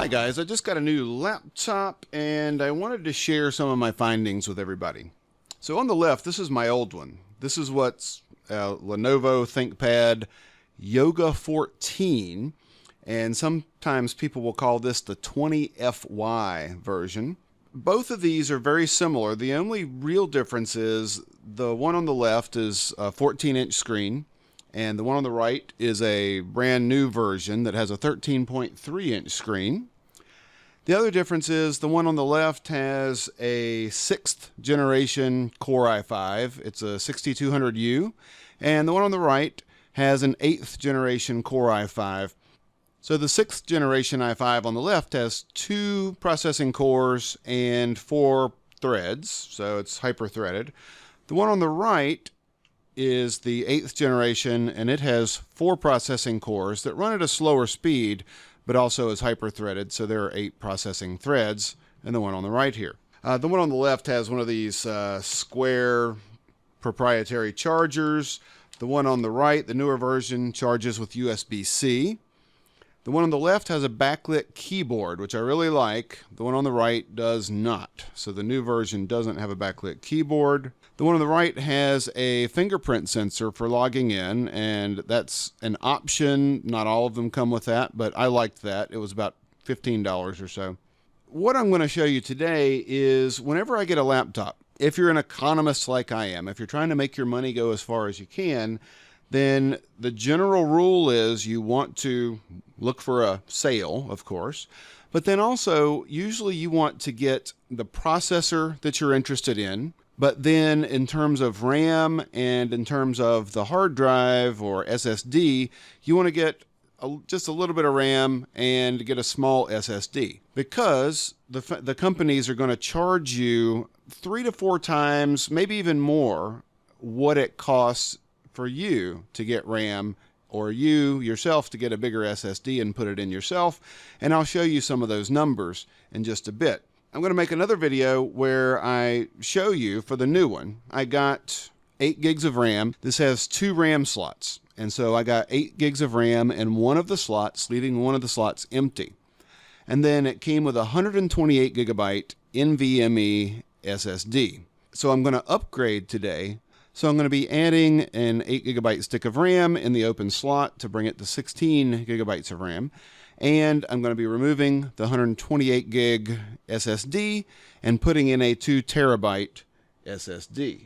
Hi guys, I just got a new laptop and I wanted to share some of my findings with everybody. So on the left, this is my old one. This is what's Lenovo ThinkPad Yoga 14, and sometimes people will call this the 20FY version. Both of these are very similar. The only real difference is the one on the left is a 14-inch screen, and the one on the right is a brand new version that has a 13.3-inch screen. The other difference is the one on the left has a 6th generation Core i5. It's a 6200U. And the one on the right has an 8th generation Core i5. So the 6th generation i5 on the left has 2 processing cores and 4 threads. So it's hyper-threaded. The one on the right is the 8th generation, and it has 4 processing cores that run at a slower speed, but also is hyper-threaded, so there are 8 processing threads, and the one on the right here. The one on the left has one of these square proprietary chargers. The one on the right, the newer version, charges with USB-C. The one on the left has a backlit keyboard, which I really like. The one on the right does not. So the new version doesn't have a backlit keyboard. The one on the right has a fingerprint sensor for logging in, and that's an option. Not all of them come with that, but I liked that. It was about $15 or so. What I'm going to show you today is whenever I get a laptop, if you're an economist like I am, if you're trying to make your money go as far as you can, then the general rule is you want to look for a sale, of course, but then also usually you want to get the processor that you're interested in, but then in terms of RAM and in terms of the hard drive or SSD, you want to get just a little bit of RAM and get a small SSD, because the companies are going to charge you 3 to 4 times, maybe even more, what it costs for you to get RAM, or you yourself to get a bigger SSD and put it in yourself. And I'll show you some of those numbers in just a bit. I'm going to make another video where I show you for the new one. I got 8 gigs of RAM. This has 2 RAM slots. And so I got 8 gigs of RAM in one of the slots, leaving one of the slots empty. And then it came with a 128 gigabyte NVMe SSD. So I'm going to upgrade today. So I'm going to be adding an 8 gigabyte stick of RAM in the open slot to bring it to 16 gigabytes of RAM. And I'm going to be removing the 128 gig SSD and putting in a 2 terabyte SSD.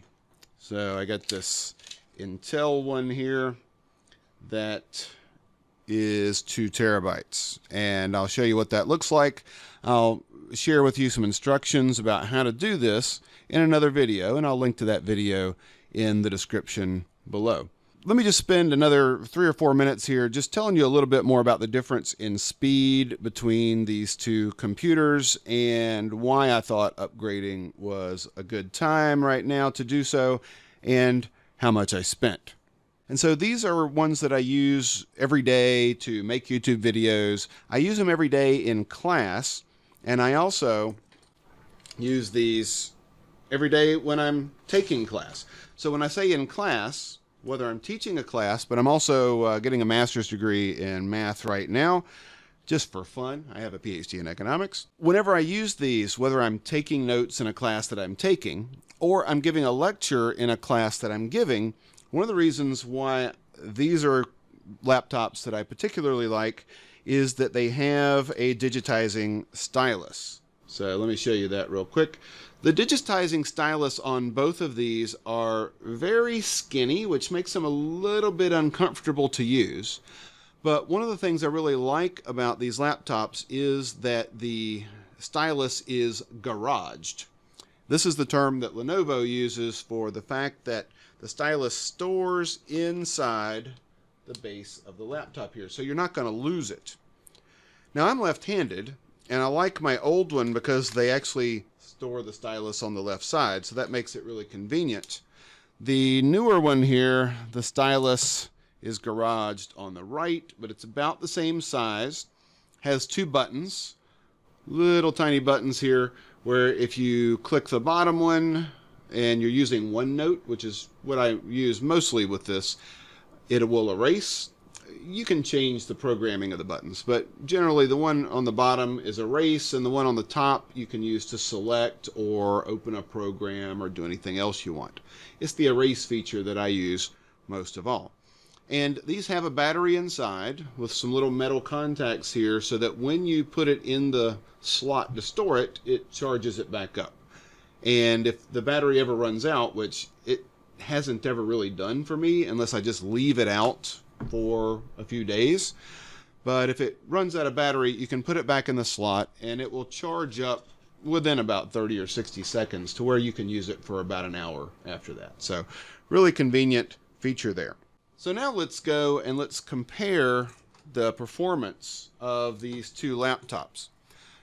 So I got this Intel one here that is 2 terabytes. And I'll show you what that looks like. I'll share with you some instructions about how to do this in another video, and I'll link to that video in the description below. Let me just spend another 3 or 4 minutes here just telling you a little bit more about the difference in speed between these two computers and why I thought upgrading was a good time right now to do so, and how much I spent. And so these are ones that I use every day to make YouTube videos. I use them every day in class, and I also use these every day when I'm taking class. So when I say in class, whether I'm teaching a class, but I'm also getting a master's degree in math right now, just for fun. I have a PhD in economics. Whenever I use these, whether I'm taking notes in a class that I'm taking, or I'm giving a lecture in a class that I'm giving, one of the reasons why these are laptops that I particularly like is that they have a digitizing stylus. So let me show you that real quick. The digitizing stylus on both of these are very skinny, which makes them a little bit uncomfortable to use. But one of the things I really like about these laptops is that the stylus is garaged. This is the term that Lenovo uses for the fact that the stylus stores inside the base of the laptop here, so you're not going to lose it. Now I'm left-handed, and I like my old one because they actually store the stylus on the left side, so that makes it really convenient. The newer one here, the stylus is garaged on the right, but it's about the same size, has 2 buttons, little tiny buttons here, where if you click the bottom one and you're using OneNote, which is what I use mostly with this, it will erase. you can change the programming of the buttons, but generally the one on the bottom is erase, and the one on the top you can use to select or open a program or do anything else you want. It's the erase feature that I use most of all. And these have a battery inside with some little metal contacts here so that when you put it in the slot to store it, it charges it back up. And if the battery ever runs out, which it hasn't ever really done for me unless I just leave it out for a few days, but if it runs out of battery, you can put it back in the slot and it will charge up within about 30 or 60 seconds to where you can use it for about an hour after that. So really convenient feature there. So now let's go and let's compare the performance of these two laptops.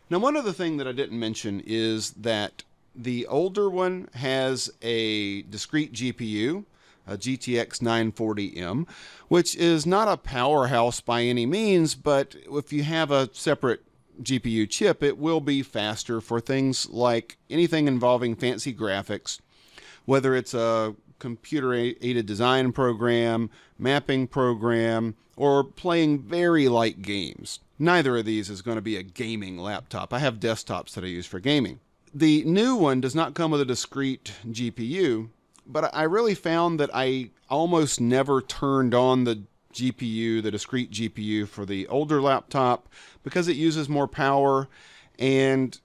Now, one other thing that I didn't mention is that the older one has a discrete GPU, a GTX 940M, which is not a powerhouse by any means, but if you have a separate GPU chip, it will be faster for things like anything involving fancy graphics, whether it's a computer-aided design program, mapping program, or playing very light games. Neither of these is going to be a gaming laptop. I have desktops that I use for gaming. The new one does not come with a discrete GPU, but I really found that I almost never turned on the GPU, the discrete GPU for the older laptop, because it uses more power and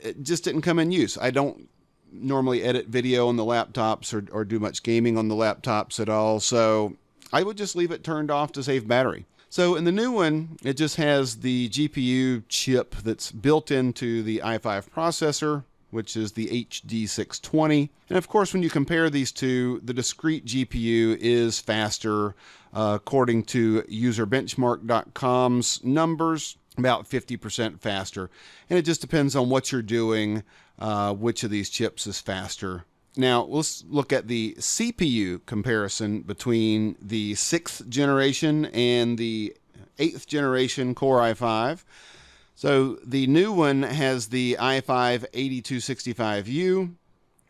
it just didn't come in use. I don't normally edit video on the laptops or do much gaming on the laptops at all, so I would just leave it turned off to save battery. So in the new one, it just has the GPU chip that's built into the i5 processor, which is the HD620. And of course, when you compare these two, the discrete GPU is faster, according to userbenchmark.com's numbers, about 50% faster. And it just depends on what you're doing, which of these chips is faster. Now, let's look at the CPU comparison between the 6th generation and the 8th generation Core i5. So the new one has the i5 8265U,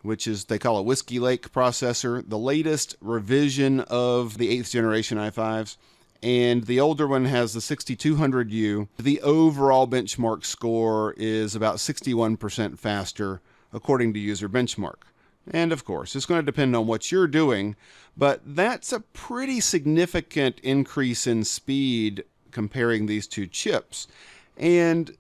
which is, they call it Whiskey Lake processor, the latest revision of the 8th generation i5s. And the older one has the 6200U. The overall benchmark score is about 61% faster, according to User Benchmark. And of course, it's going to depend on what you're doing, but that's a pretty significant increase in speed comparing these two chips. And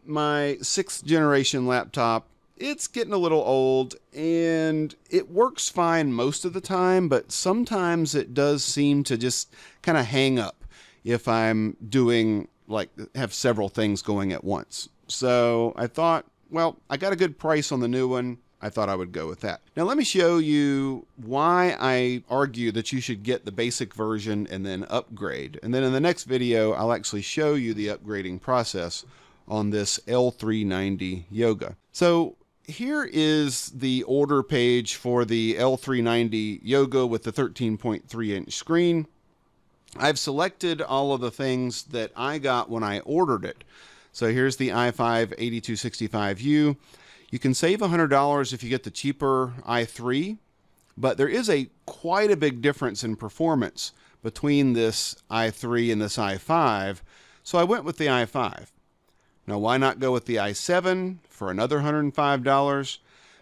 my 6th generation laptop, it's getting a little old and it works fine most of the time, but sometimes it does seem to just kind of hang up if I'm doing, like, have several things going at once. So I thought, well, I got a good price on the new one. I thought I would go with that. Now let me show you why I argue that you should get the basic version and then upgrade. And then in the next video, I'll actually show you the upgrading process on this L390 Yoga. So here is the order page for the L390 Yoga with the 13.3 inch screen. I've selected all of the things that I got when I ordered it. So here's the i5 8265U. You can save $100 if you get the cheaper i3, but there is quite a big difference in performance between this i3 and this i5, so I went with the i5. Now, why not go with the i7 for another $105?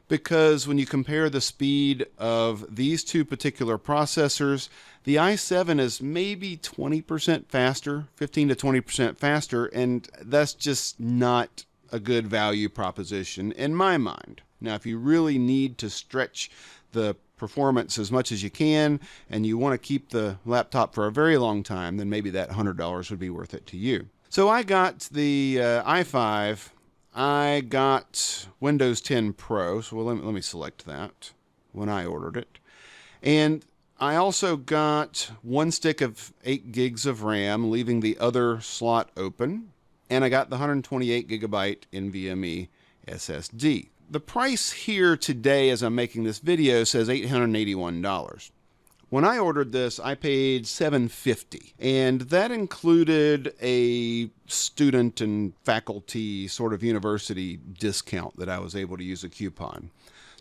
Because when you compare the speed of these two particular processors, the i7 is maybe 20% faster, 15 to 20% faster, and that's just not a good value proposition in my mind. Now, if you really need to stretch the performance as much as you can and you want to keep the laptop for a very long time, then maybe that $100 would be worth it to you. So I got the i5. I got Windows 10 Pro, so let me select that when I ordered it. And I also got one stick of 8 gigs of RAM, leaving the other slot open. And I got the 128 gigabyte NVMe SSD. The price here today, as I'm making this video, says $881. When I ordered this, I paid $750, and that included a student and faculty sort of university discount that I was able to use a coupon.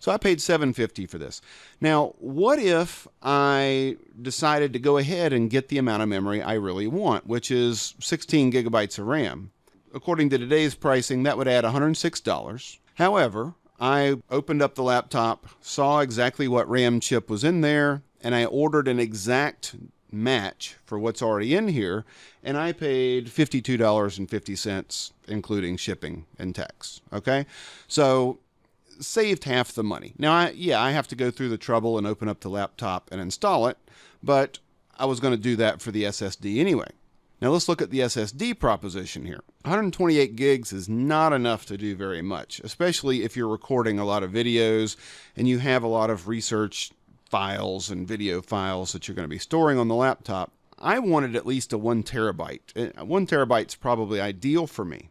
So I paid $750 for this. Now, what if I decided to go ahead and get the amount of memory I really want, which is 16 gigabytes of RAM? According to today's pricing, that would add $106. However, I opened up the laptop, saw exactly what RAM chip was in there, and I ordered an exact match for what's already in here, and I paid $52.50, including shipping and tax. Okay? So saved half the money. Now, I have to go through the trouble and open up the laptop and install it, but I was going to do that for the SSD anyway. Now let's look at the SSD proposition here. 128 gigs is not enough to do very much, especially if you're recording a lot of videos and you have a lot of research files and video files that you're going to be storing on the laptop. I wanted at least a 1 terabyte. 1 terabyte's probably ideal for me.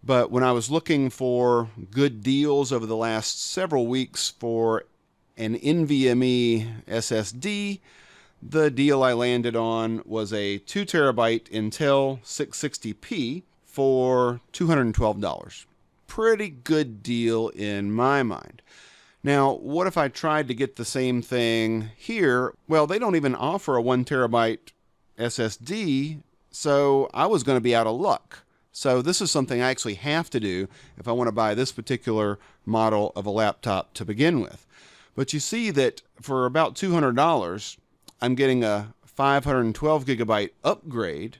But when I was looking for good deals over the last several weeks for an NVMe SSD, the deal I landed on was a 2 terabyte Intel 660p for $212. Pretty good deal in my mind. Now, what if I tried to get the same thing here? Well, they don't even offer a 1 terabyte SSD, so I was going to be out of luck. So this is something I actually have to do if I want to buy this particular model of a laptop to begin with. But you see that for about $200, I'm getting a 512 gigabyte upgrade,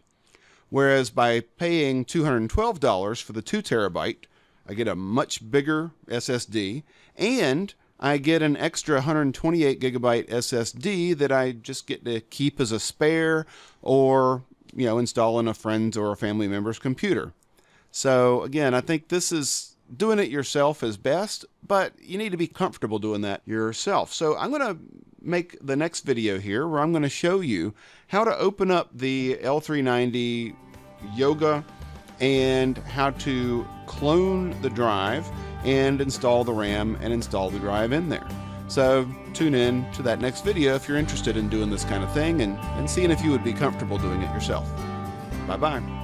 whereas by paying $212 for the 2 terabyte, I get a much bigger SSD, and I get an extra 128 gigabyte SSD that I just get to keep as a spare or, install in a friend's or a family member's computer. So again, I think this is doing it yourself is best, but you need to be comfortable doing that yourself. So I'm going to make the next video here where I'm going to show you how to open up the L390 Yoga and how to clone the drive and install the RAM and install the drive in there. So tune in to that next video if you're interested in doing this kind of thing and seeing if you would be comfortable doing it yourself. Bye-bye.